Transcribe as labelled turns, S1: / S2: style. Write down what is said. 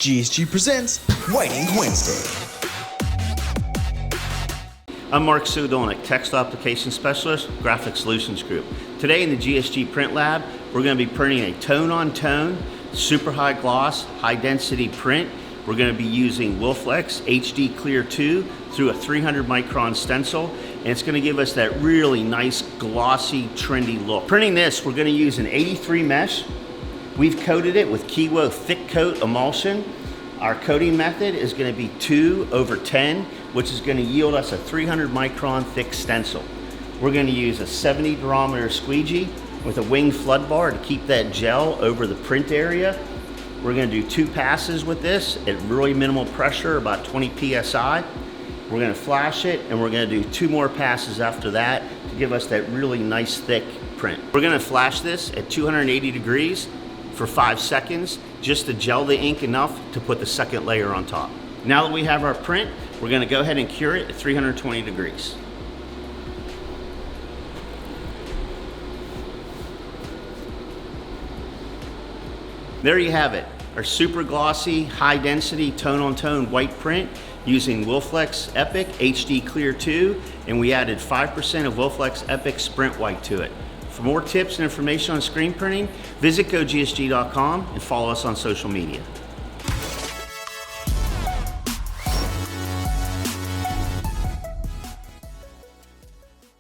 S1: GSG presents Whiting Wednesday.
S2: I'm Mark Sudolnik, Textile Application Specialist, Graphic Solutions Group. Today in the GSG Print Lab, we're going to be printing a tone-on-tone, super high gloss, high density print. We're going to be using Wolflex HD Clear 2 through a 300 micron stencil, and it's going to give us that really nice, glossy, trendy look. Printing this, we're going to use an 83 mesh. We've coated it with Kiwo thick coat emulsion. Our coating method is going to be 2/10, which is going to yield us a 300 micron thick stencil. We're going to use a 70 durometer squeegee with a wing flood bar to keep that gel over the print area. We're going to do 2 passes with this at really minimal pressure, about 20 psi. We're going to flash it, and we're going to do 2 more passes after that to give us that really nice thick print. We're going to flash this at 280 degrees for 5 seconds, just to gel the ink enough to put the second layer on top. Now that we have our print, we're going to go ahead and cure it at 320 degrees. There you have it, our super glossy, high density, tone-on-tone white print using Wolflex Epic HD Clear 2, and we added 5% of Wolflex Epic Sprint White to it. For more tips and information on screen printing, visit GoGSG.com and follow us on social media.